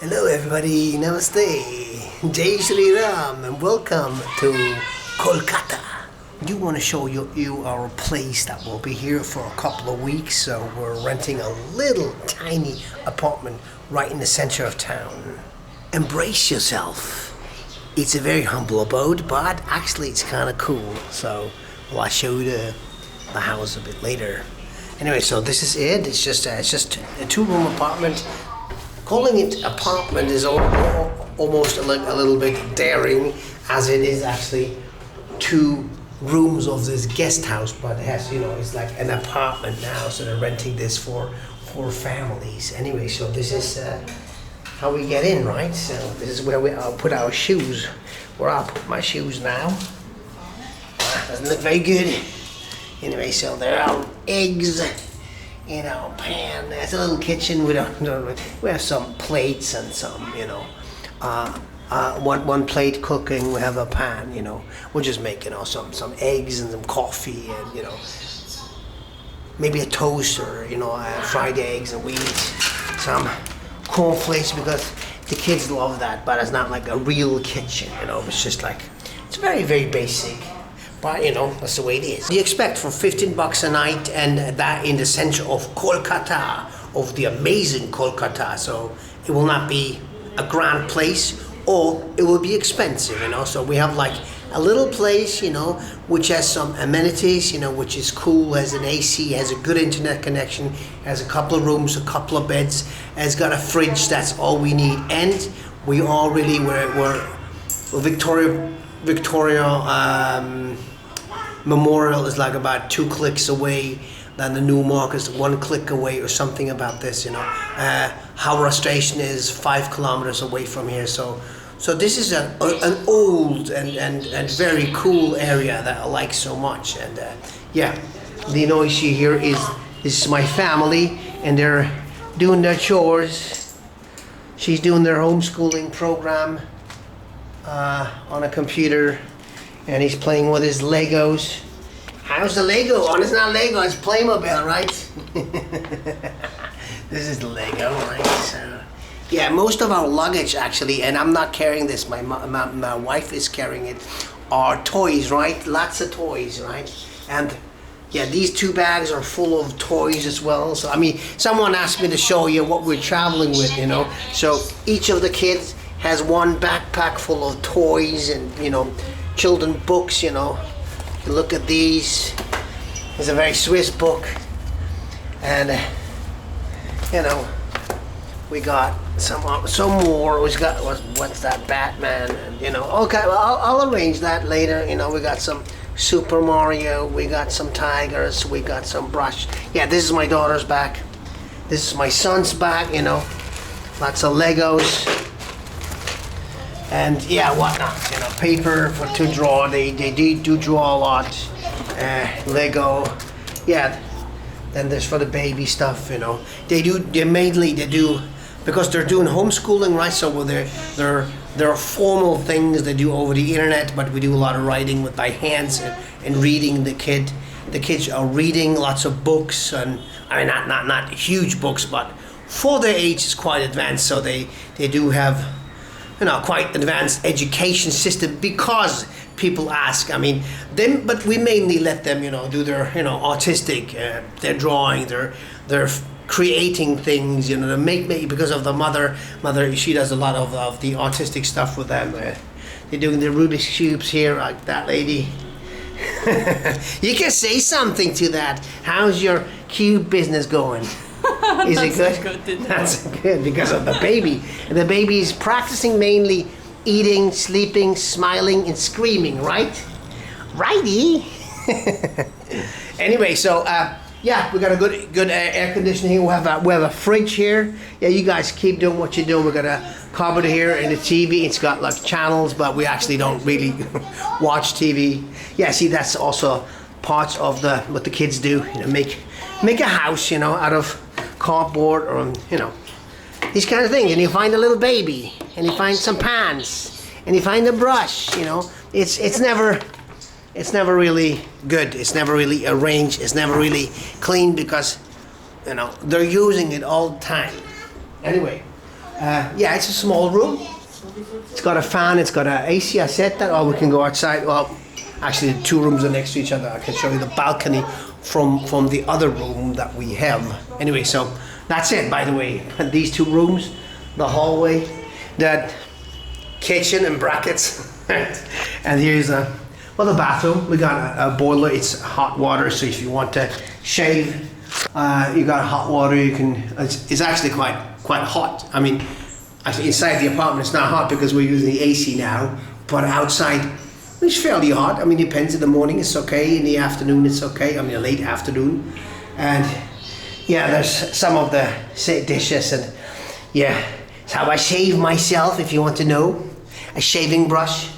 Hello everybody, namaste, Jai Shri Ram and welcome to Kolkata. You want to show you our place that will be here for a couple of weeks. So we're renting a little tiny apartment right in the center of town. Embrace yourself. It's a very humble abode, but actually it's kind of cool. So I'll show you the house a bit later. Anyway, so this is it. It's just a 2-room apartment. Calling it apartment is almost a little bit daring, as it is actually 2 rooms of this guest house, but it has, it's like an apartment now, so they're renting this for families. Anyway, so this is how we get in, right? So this is where I'll put our shoes, where I'll put my shoes now. Doesn't look very good. Anyway, so there are eggs in our pan. There's a little kitchen. We have some plates and some, one plate cooking. We have a pan. We'll just make some eggs and some coffee and maybe a toast or fried eggs and wheat, some cornflakes because the kids love that. But it's not like a real kitchen. It's just like it's very, very basic. But that's the way it is. You expect for 15 bucks a night, and that in the center of Kolkata, of the amazing Kolkata. So it will not be a grand place, or it will be expensive, So we have like a little place, which has some amenities, which is cool, has an AC, has a good internet connection, has a couple of rooms, a couple of beds, has got a fridge. That's all we need, and we are really we're Victoria Memorial is like about 2 clicks away. Then the new market is 1 click away or something about this, Howrah station is 5 kilometers away from here. So this is an old and very cool area that I like so much. And the noise you hear this is my family, and they're doing their chores. She's doing their homeschooling program on a computer, and he's playing with his Legos. How's the Lego? Oh, it's not Lego, it's Playmobil, right? This is the Lego, right? So, yeah, most of our luggage actually, and I'm not carrying this, my wife is carrying it, are toys, right? Lots of toys, right? And yeah, these 2 bags are full of toys as well. So, someone asked me to show you what we're traveling with, So each of the kids has 1 backpack full of toys and, children books, Look at these. It's a very Swiss book, and we got some more. We got what's that, Batman, and okay. Well, I'll arrange that later. We got some Super Mario. We got some tigers. We got some brush. Yeah, this is my daughter's bag. This is my son's bag. Lots of Legos. And whatnot, paper to draw. They do draw a lot. Lego, Then there's for the baby stuff, They do because they're doing homeschooling, right? So there are formal things they do over the internet, but we do a lot of writing with my hands and reading. The kids are reading lots of books, and not huge books, but for their age it's quite advanced. So they do have quite advanced education system because people ask. But we mainly let them, do their, artistic, their drawing, their creating things, to make because of the mother. She does a lot of the artistic stuff with them. They're doing the Rubik's cubes here, like that lady. You can say something to that. How's your cube business going? Is it good? That's good because of the baby. And the baby is practicing mainly eating, sleeping, smiling, and screaming, right? Righty. Anyway, so we got a good air conditioning here. We have a fridge here. Yeah, you guys keep doing what you're doing. We got a cupboard here and the TV. It's got like channels, but we actually don't really watch TV. Yeah, see, that's also parts of what the kids do. Make a house, out of cardboard or these kind of things, and you find a little baby, and you find some pans, and you find a brush. It's never really good. It's never really arranged. It's never really clean because they're using it all the time. Anyway, Yeah, it's a small room. It's got a fan, it's got an AC. I said that, or we can go outside. Well, actually, the two rooms are next to each other. I can show you the balcony from the other room that we have. Anyway, so that's it, by the way. These two rooms, the hallway, that kitchen in brackets. And here's the bathroom. We got a boiler. It's hot water, so if you want to shave, you got hot water. You can. It's actually quite hot. I mean, actually inside the apartment it's not hot because we're using the AC now, but outside it's fairly hot. I mean, it depends. In the morning it's okay. In the afternoon it's okay. I mean, late afternoon, and yeah, there's some of the dishes, and yeah, it's how I shave myself. If you want to know, a shaving brush.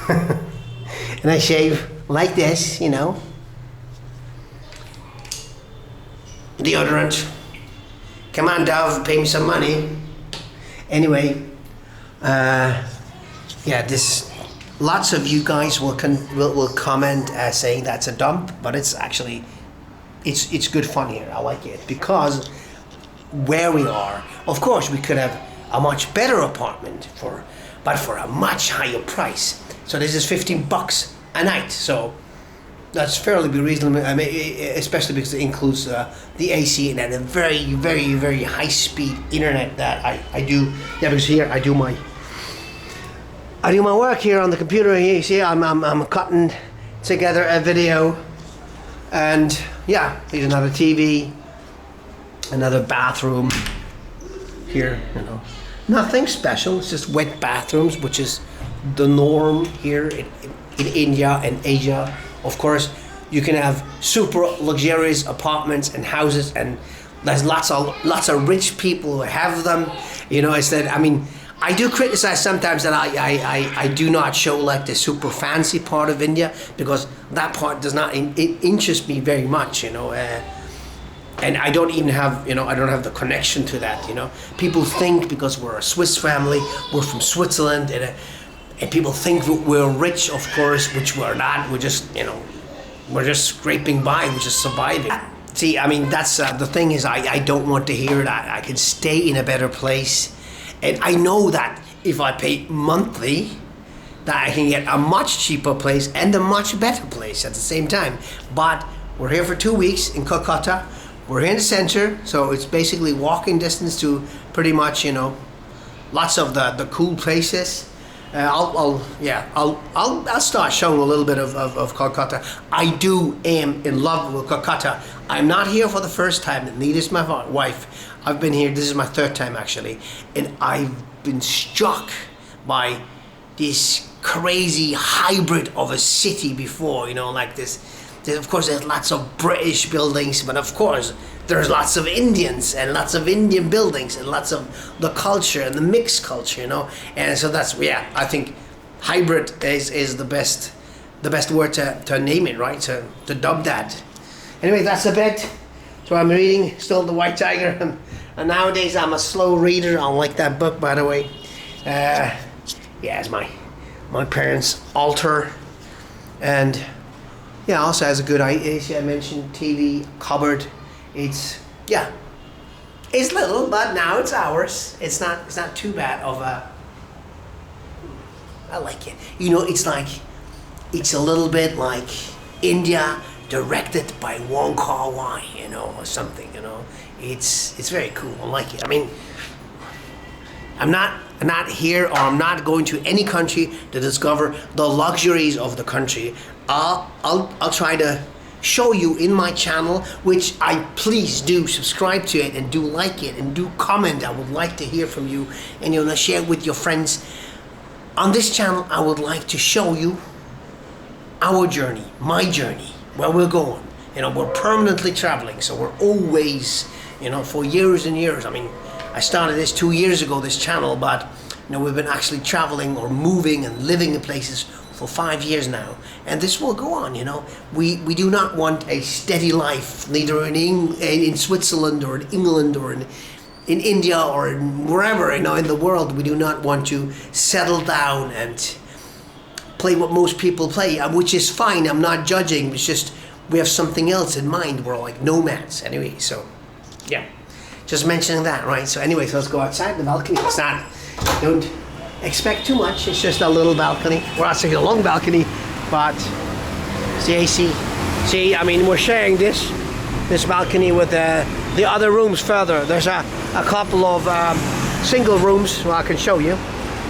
And I shave like this, you know. Deodorant. Come on, Dove, pay me some money. Anyway, yeah, this. Lots of you guys will comment saying that's a dump, but it's actually, it's good fun here. I like it because where we are, of course, we could have a much better apartment but for a much higher price. So this is $15 a night. So that's fairly reasonable. I mean, especially because it includes the AC and a very, very, very high-speed internet that I do. Yeah, because here I do my work here on the computer. Here you see, I'm cutting together a video, and yeah, here's another TV, another bathroom here. You know, nothing special. It's just wet bathrooms, which is the norm here in India and Asia. Of course, you can have super luxurious apartments and houses, and there's lots of rich people who have them. You know, it's that. I mean, I do criticize sometimes that I do not show like the super fancy part of India, because that part does not interest me very much. You know. And I don't even have, you know, I don't have the connection to that, you know. People think because we're a Swiss family, we're from Switzerland, and people think that we're rich, of course, which we're not. We're just, you know, we're just scraping by, we're just surviving. See, I mean, that's the thing is, I don't want to hear that. I can stay in a better place, and I know that if I pay monthly, that I can get a much cheaper place and a much better place at the same time. But we're here for 2 weeks in Kolkata. We're in the center, so it's basically walking distance to pretty much, you know, lots of the cool places. I'll start showing a little bit of Kolkata. I am in love with Kolkata. I'm not here for the first time, neither is my wife. I've been here, this is my third time actually, and I've been struck by this crazy hybrid of a city before, you know, like this. Of course, there's lots of British buildings, but of course, there's lots of Indians and lots of Indian buildings and lots of the culture and the mixed culture, you know. And so that's, yeah, I think hybrid is the best word to name it, right? To dub that. Anyway, that's a bit. So I'm reading still The White Tiger, and nowadays I'm a slow reader. I like that book, by the way. Yeah, it's my parents' altar, and yeah, also has a good AC. I mentioned TV cupboard. It's little, but now it's ours. It's not too bad of a. I like it. You know, it's a little bit like India, directed by Wong Kar-wai, you know, or something. You know, it's very cool. I like it. I mean, I'm not here, or I'm not going to any country to discover the luxuries of the country. I'll try to show you in my channel, which I please do subscribe to it and do like it and do comment. I would like to hear from you, and you know, share it with your friends. On this channel, I would like to show you our journey, my journey, where we're going. You know, we're permanently traveling, so we're always, you know, for years and years. I mean, I started this 2 years ago, this channel, but you know, we've been actually traveling or moving and living in places for 5 years now, and this will go on. You know, we do not want a steady life, neither in Switzerland or in England or in India or in wherever, you know, in the world. We do not want to settle down and play what most people play, which is fine. I'm not judging. It's just we have something else in mind. We're like nomads anyway. So yeah, just mentioning that, right? So anyway, so let's go outside the balcony. It's not, don't expect too much. It's just a little balcony. We're actually a long balcony, but see, I mean, we're sharing this balcony with the other rooms further. There's a couple of single rooms. Well, I can show you.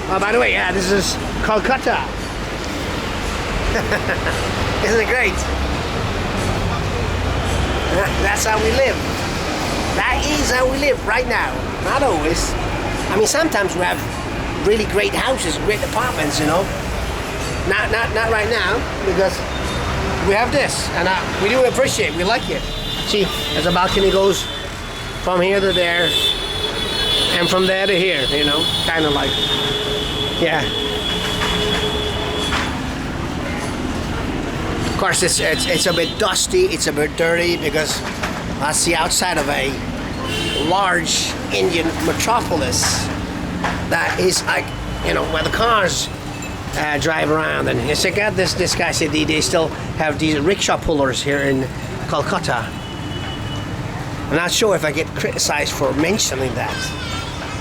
By the way, yeah, this is Kolkata. Isn't it great? That's how we live. That is how we live right now. Not always. I mean, sometimes we have really great houses, great apartments, you know. Not right now, because we have this, and we do appreciate. We like it. See, as the balcony goes from here to there, and from there to here, you know, kind of like, yeah. Of course, it's a bit dusty, it's a bit dirty, because that's the outside of a large Indian metropolis that is like, you know, where the cars drive around. And it's like this guy said they still have these rickshaw pullers here in Kolkata. I'm not sure if I get criticized for mentioning that,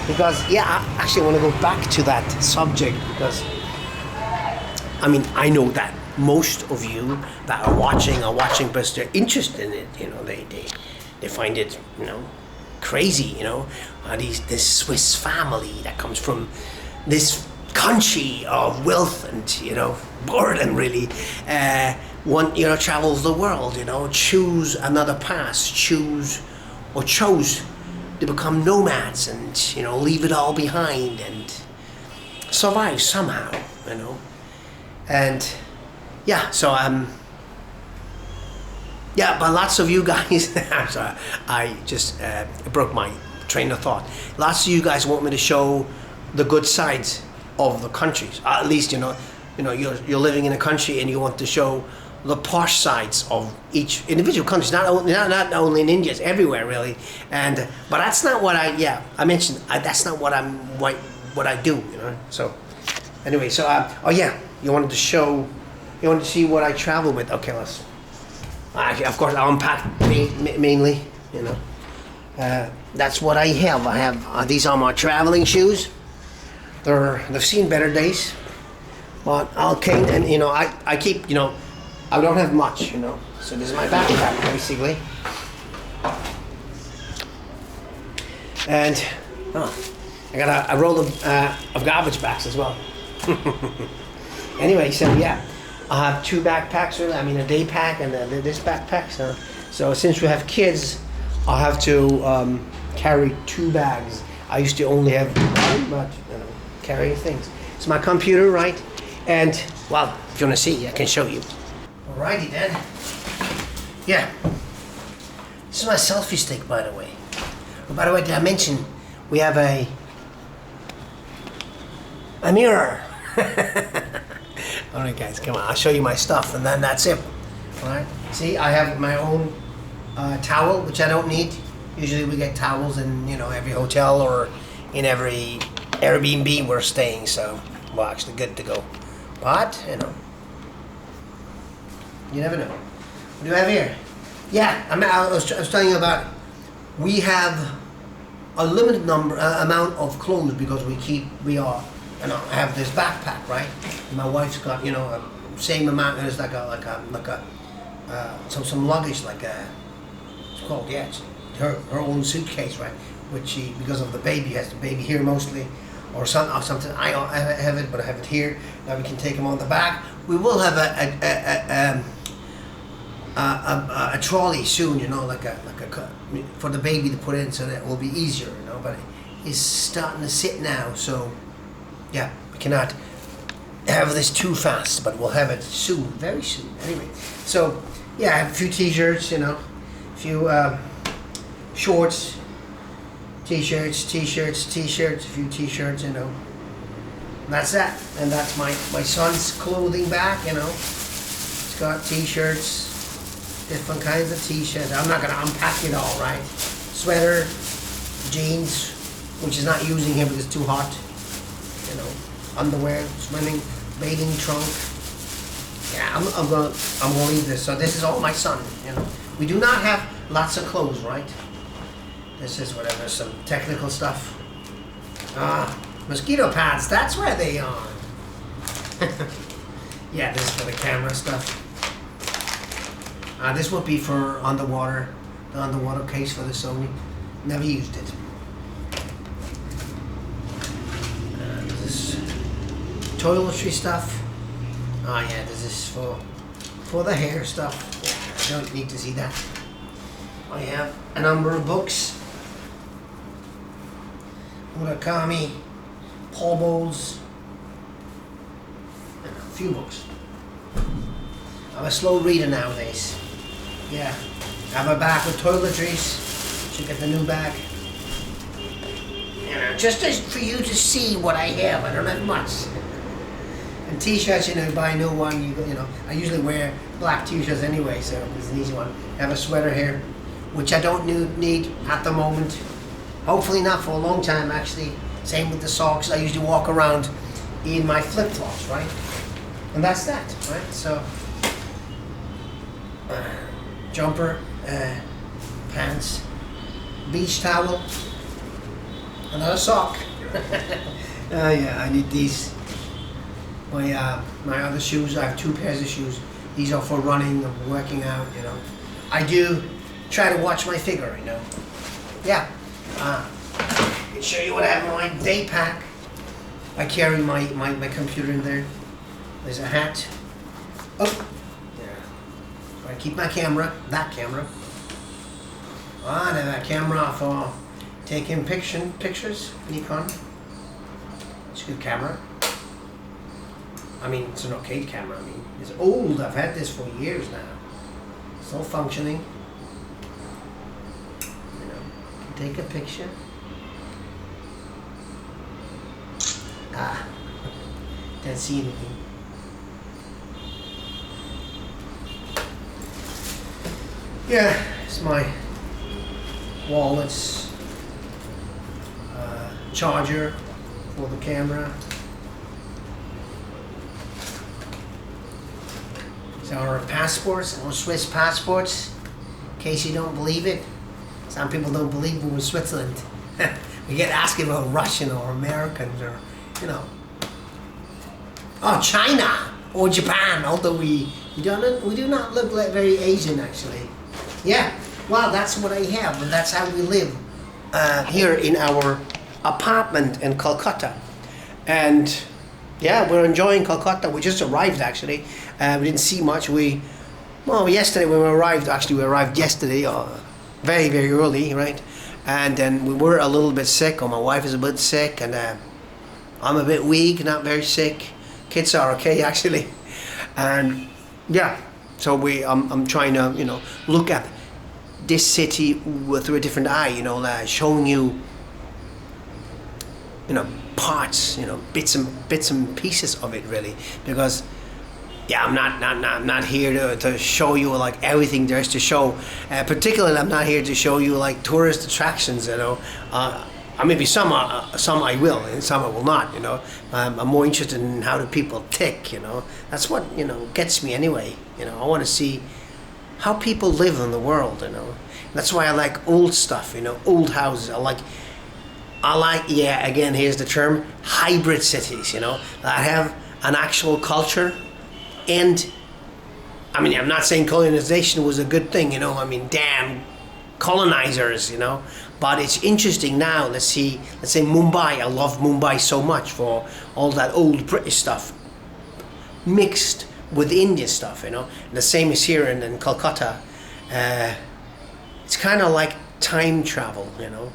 because yeah, I actually want to go back to that subject, because I mean, I know that most of you that are watching because they're interested in it, you know, they find it, you know, crazy, you know, this Swiss family that comes from this country of wealth and, you know, boredom really, travels the world, you know, choose another path, chose to become nomads and, you know, leave it all behind and survive somehow, you know. And yeah, so yeah, but lots of you guys, I'm sorry, I just broke my train of thought. Lots of you guys want me to show the good sides of the countries. At least, you know, you're living in a country and you want to show the posh sides of each individual country. Not only in India, it's everywhere really. And but that's not what I mentioned. That's not what I do, you know. So anyway, so oh yeah, you wanted to see what I travel with. Okay, let's. Of course, I unpack mainly, you know. That's what I have. I have these are my traveling shoes. They've seen better days, but okay. And you know, I keep, you know, I don't have much, you know. So this is my backpack basically. And I got a roll of garbage bags as well. Anyway, so yeah. I have two backpacks, really. I mean, a day pack and this backpack. So since we have kids, I have to carry two bags. I used to only have one, but you know, carrying things. It's my computer, right? And well, if you want to see, I can show you. Alrighty then. Yeah. This is my selfie stick, by the way. Oh, by the way, did I mention we have a mirror? Alright guys, come on, I'll show you my stuff and then that's it. Alright, see, I have my own towel, which I don't need. Usually we get towels in, you know, every hotel or in every Airbnb we're staying, so, well, actually good to go. But, you know, you never know. What do you have here? Yeah, I was telling you about, we have a limited amount of clothes because we are, you know, I have this backpack, right? And my wife's got, you know, same amount as some luggage, like it's called, yeah, it's her own suitcase, right? Which she, because of the baby, has the baby here mostly, or something. I have it, but I have it here. Now we can take him on the back. We will have a trolley soon, you know, like a for the baby to put in, so that it will be easier, you know. But he's starting to sit now, so. Yeah, we cannot have this too fast, but we'll have it soon, very soon. Anyway, so yeah, I have a few t-shirts, you know, a few shorts, t-shirts, a few t-shirts, you know. And that's that, and that's my son's clothing bag, you know. It's got t-shirts, different kinds of t-shirts. I'm not gonna unpack it all, right? Sweater, jeans, which is not using here because it's too hot. You know, underwear, swimming, bathing trunk. Yeah, I'm gonna leave this. So this is all my son. You know, we do not have lots of clothes, right? This is whatever, some technical stuff. Mosquito pads, that's where they are. Yeah, this is for the camera stuff. This would be for underwater, the underwater case for the Sony. Never used it. This is toiletry stuff. Oh yeah, this is for the hair stuff. Yeah, I don't need to see that. I have a number of books. Murakami, Paul Bowles, and a few books. I'm a slow reader nowadays. Yeah, I have a bag with toiletries. Should get the new bag. You know, just for you to see what I have. I don't have much. And t-shirts, you know, you buy a new one. You know, I usually wear black t-shirts anyway, so it's an easy one. I have a sweater here, which I don't need at the moment. Hopefully not for a long time, actually. Same with the socks. I usually walk around in my flip-flops, right? And that's that, right? So, jumper, pants, beach towel, another sock. Yeah, I need these. My other shoes, I have 2 pairs of shoes. These are for running and working out, you know. I do try to watch my figure, you know. Yeah. I'll show you what I have in my day pack. I carry my computer in there. There's a hat. Oh, yeah. I keep my camera, that camera. And that camera for taking pictures, Nikon. It's a good camera. I mean, it's an arcade camera. I mean, it's old. I've had this for years now. Still functioning. You know, take a picture. Can't see anything. Yeah, it's my wallets, charger for the camera. It's our passports, our Swiss passports. In case you don't believe it, some people don't believe we're in Switzerland. We get asked about Russian or Americans or, you know, oh, China or Japan, although we do not look like very Asian actually. Yeah, well, that's what I have, and that's how we live here in our apartment in Kolkata. And yeah, we're enjoying Kolkata. We just arrived actually. We didn't see much. Yesterday when we arrived, actually we arrived yesterday, very, very early, right? And then we were a little bit sick, or my wife is a bit sick, and I'm a bit weak, not very sick. Kids are okay actually. And yeah, so I'm trying to, you know, look at this city through a different eye, you know, showing you, you know, parts, you know, bits and pieces of it really, because yeah, I'm not here to show you like everything there is to show. Particularly, I'm not here to show you like tourist attractions, you know. Maybe some I will, and some I will not, you know. I'm more interested in how do people tick, you know. That's what, you know, gets me anyway. You know, I want to see how people live in the world, you know. That's why I like old stuff, you know, old houses. I like, yeah, again, here's the term, hybrid cities, you know, that have an actual culture. And I mean, I'm not saying colonization was a good thing, you know. I mean, damn colonizers, you know. But it's interesting now. Let's say Mumbai. I love Mumbai so much for all that old British stuff mixed with Indian stuff, you know. And the same is here in Kolkata. It's kind of like time travel, you know.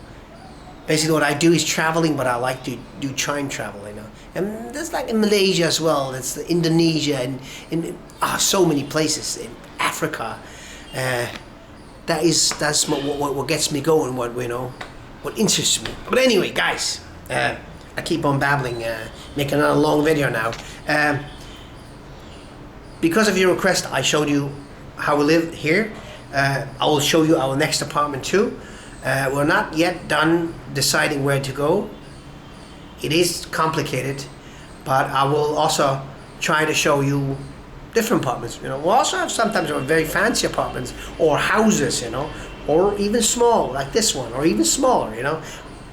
Basically, what I do is traveling, but I like to do time travel, you know. And that's like in Malaysia as well. That's Indonesia and in so many places in Africa. That's what gets me going. What interests me. But anyway, guys, I keep on babbling, making another long video now. Because of your request, I showed you how we live here. I will show you our next apartment too. We're not yet done deciding where to go. It is complicated, but I will also try to show you different apartments. You know, we also have sometimes very fancy apartments or houses, you know, or even small like this one, or even smaller, you know,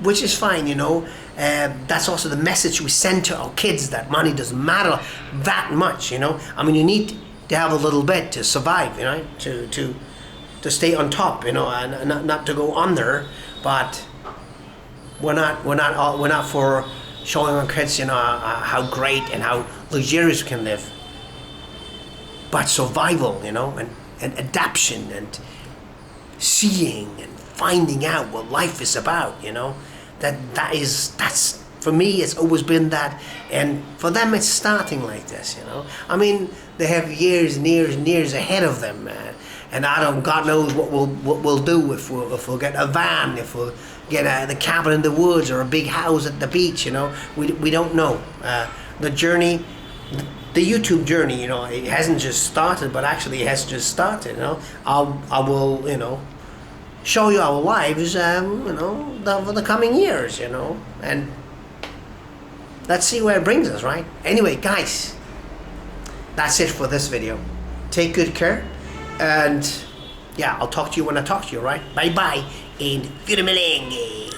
which is fine, you know. That's also the message we send to our kids, that money doesn't matter that much, you know. I mean, you need to have a little bit to survive, you know, to stay on top, you know, and not to go under. But we're not for showing our kids, you know, how great and how luxurious we can live. But survival, you know, and adaptation and seeing and finding out what life is about, you know. That's for me, it's always been that, and for them it's starting like this, you know. I mean, they have years and years and years ahead of them, and God knows what we'll do if we'll get a van, if we'll get the cabin in the woods or a big house at the beach, you know. We don't know. The journey, the YouTube journey, you know, it hasn't just started, but actually it has just started, you know. I will, you know, show you our lives, you know, for the coming years, you know, and let's see where it brings us, right? Anyway, guys, that's it for this video. Take good care, and yeah, I'll talk to you when I talk to you, right? Bye bye, and Firmelenge.